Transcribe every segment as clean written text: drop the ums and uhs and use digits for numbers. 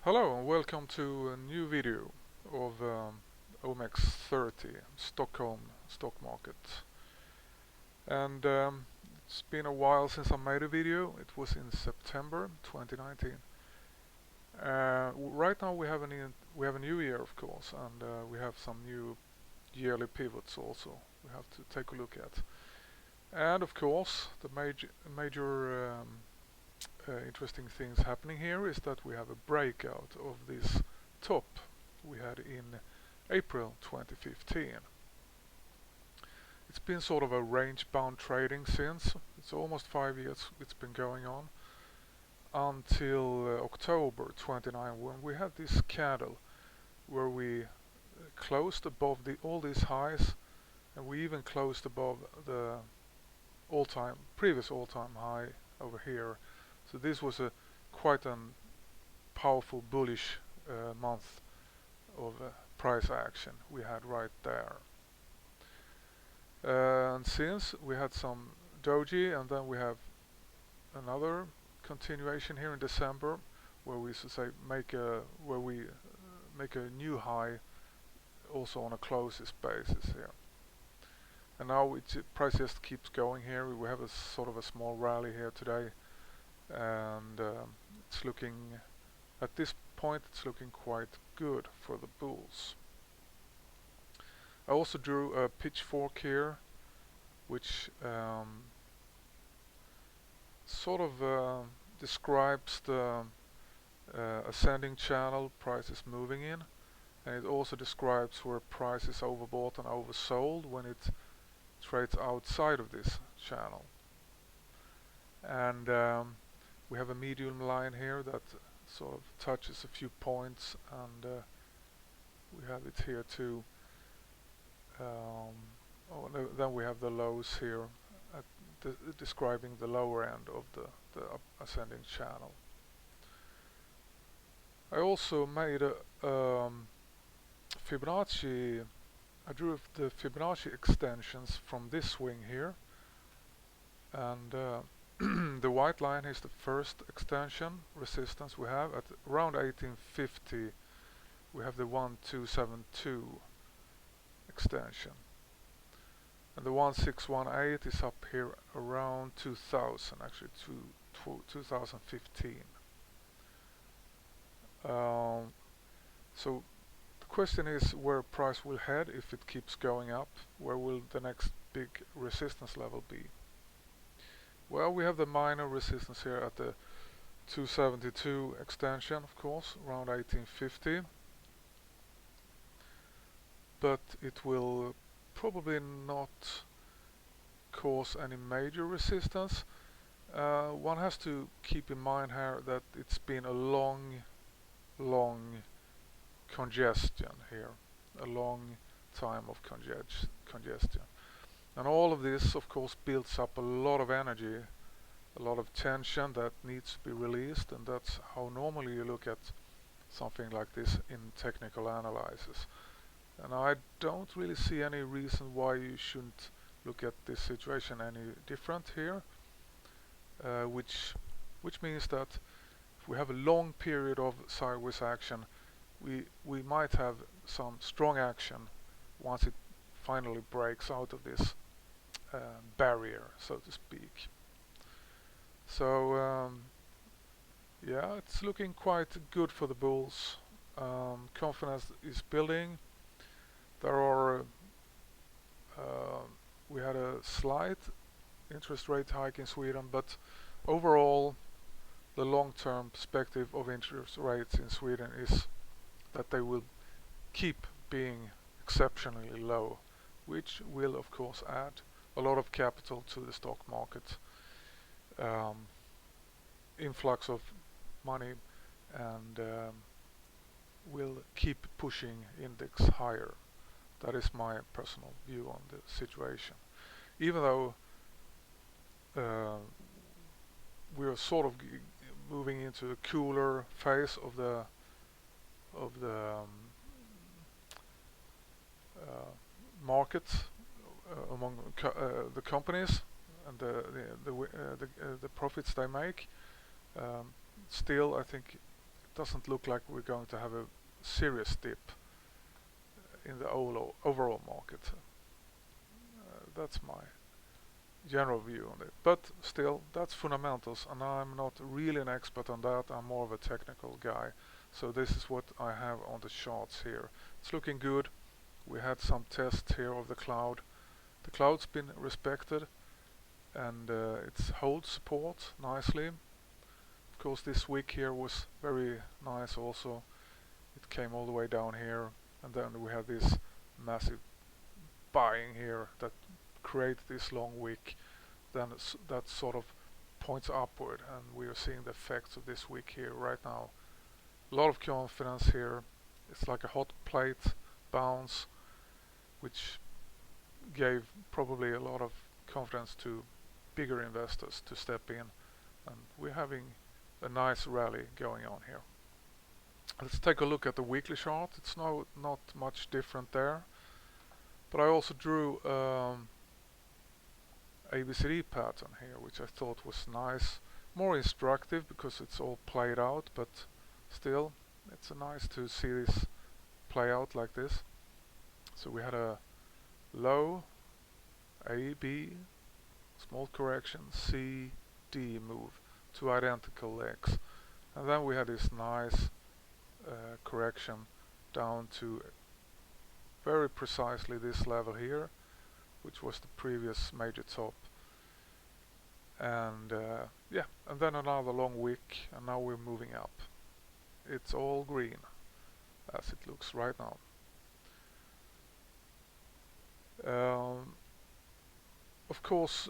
Hello and welcome to a new video of OMX-30 Stockholm Stock Market. And it's been a while since I made a video. It was in September 2019. Right now we have a new year, of course, and we have some new yearly pivots also we have to take a look at. And of course, the major interesting things happening here is that we have a breakout of this top we had in April 2015. It's been sort of a range-bound trading since. It's almost 5 years it's been going on until October 29, when we had this candle where we closed above all these highs, and we even closed above the previous all-time high over here. So this was quite a powerful bullish month of price action we had right there. And since we had some doji, and then we have another continuation here in December, where we make a new high, also on a closest basis here. And now price just keeps going here. We have a sort of a small rally here today, and it's looking, at this point, it's looking quite good for the bulls. I also drew a pitchfork here, which sort of describes the ascending channel price is moving in, and it also describes where price is overbought and oversold when it trades outside of this channel. And we have a medium line here that sort of touches a few points, and we have it here too. Then we have the lows here describing the lower end of the ascending channel. I also made a Fibonacci. I drew the Fibonacci extensions from this swing here, and the white line is the first extension resistance we have at around 1850. We have the 1272 extension, and the 1618 is up here around 2000, actually 2015. So the question is where price will head if it keeps going up. Where will the next big resistance level be? Well, we have the minor resistance here at the 272 extension, of course, around 1850. But it will probably not cause any major resistance. One has to keep in mind here that it's been a long congestion here, a long time of congestion. And all of this, of course, builds up a lot of energy, a lot of tension that needs to be released, and that's how normally you look at something like this in technical analysis. And I don't really see any reason why you shouldn't look at this situation any different here, which means that if we have a long period of sideways action, we might have some strong action once it finally breaks out of this barrier, so to speak. So yeah, it's looking quite good for the bulls. Confidence is building. There are we had a slight interest rate hike in Sweden, but overall the long-term perspective of interest rates in Sweden is that they will keep being exceptionally low, which will of course add a lot of capital to the stock market, influx of money, and will keep pushing index higher. That is my personal view on the situation. Even though we are sort of moving into a cooler phase of the market among the companies and the profits they make, still I think doesn't look like we're going to have a serious dip in the overall market. That's my general view on it. But still, that's fundamentals, and I'm not really an expert on that. I'm more of a technical guy. So this is what I have on the charts here. It's looking good. We had some tests here of the cloud. The cloud's been respected, and it's holds support nicely. Of course, this week here was very nice also. It came all the way down here, and then we had this massive buying here that created this long wick. Then that sort of points upward, and we are seeing the effects of this wick here right now. A lot of confidence here. It's like a hot plate bounce, which gave probably a lot of confidence to bigger investors to step in, and we're having a nice rally going on here. Let's take a look at the weekly chart. It's not much different there, but I also drew ABCD pattern here, which I thought was nice, more instructive because it's all played out, but still it's nice to see this play out like this. So we had a low A, B, small correction, C, D move, two identical legs, and then we had this nice correction down to very precisely this level here, which was the previous major top, and yeah, and then another long wick, and now we're moving up. It's all green as it looks right now. Of course,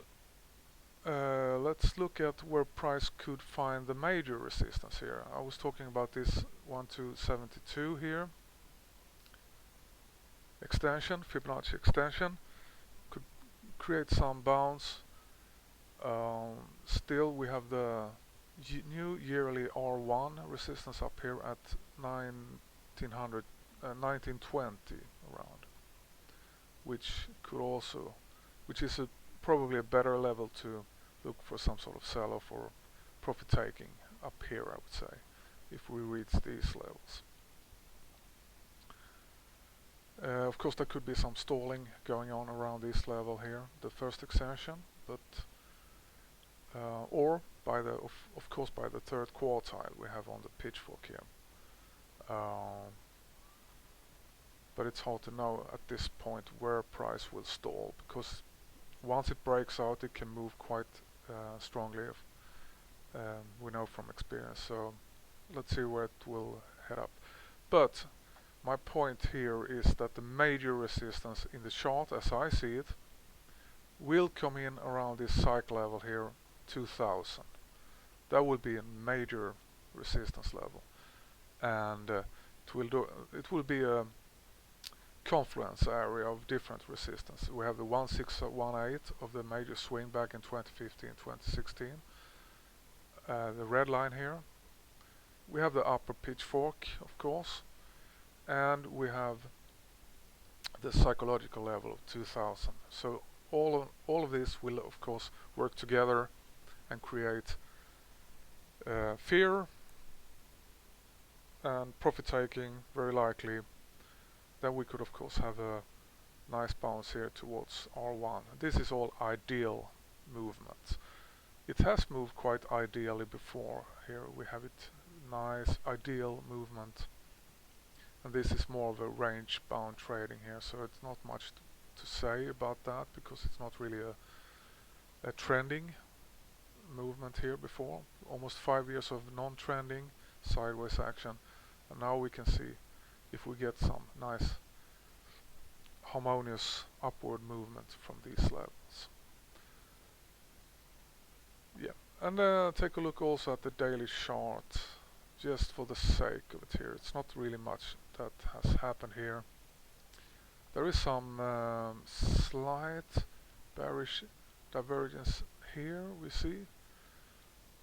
let's look at where price could find the major resistance here. I was talking about this 1272 here. Extension, Fibonacci extension, could create some bounce. Still we have the new yearly R1 resistance up here at 1920 around, which is probably a better level to look for some sort of sell-off or profit taking up here, I would say, if we reach these levels. Of course, there could be some stalling going on around this level here, the first extension, but or by the of course by the third quartile we have on the pitchfork here. But it's hard to know at this point where price will stall, because once it breaks out it can move quite strongly, we know from experience. So let's see where it will head up. But my point here is that the major resistance in the chart, as I see it, will come in around this cycle level here, 2000. That will be a major resistance level, and it will be a confluence area of different resistance. We have the 1618 of the major swing back in 2015-2016, the red line here. We have the upper pitchfork, of course, and we have the psychological level of 2000. So all of this will of course work together and create fear and profit taking, very likely. Then we could of course have a nice bounce here towards R1. This is all ideal movements. It has moved quite ideally before. Here we have it, nice ideal movement, and this is more of a range bound trading here, so it's not much to say about that because it's not really a trending movement here before. Almost 5 years of non-trending sideways action, and now we can see if we get some nice harmonious upward movement from these levels. Yeah, and take a look also at the daily chart, just for the sake of it here. It's not really much that has happened here. There is some slight bearish divergence here, we see,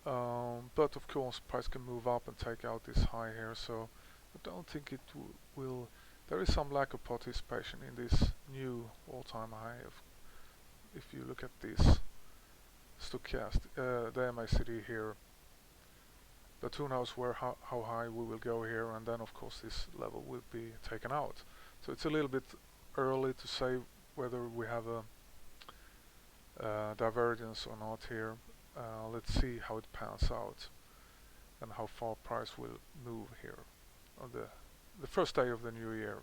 but of course price can move up and take out this high here, so I don't think it will. There is some lack of participation in this new all-time high. If you look at this stochastic, the MACD here, but who knows how high we will go here, and then of course this level will be taken out. So it's a little bit early to say whether we have a divergence or not here. Let's see how it pans out and how far price will move here on the first day of the new year.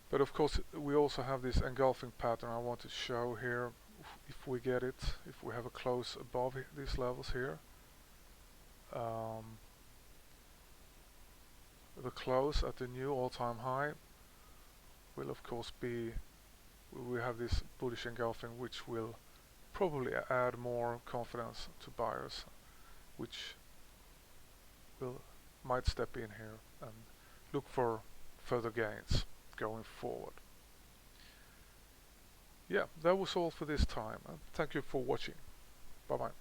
But of course we also have this engulfing pattern I want to show here. If we get it, if we have a close above these levels here, the close at the new all-time high will of course be, we have this bullish engulfing, which will probably add more confidence to buyers, which might step in here and look for further gains going forward. Yeah, that was all for this time. Thank you for watching. Bye bye.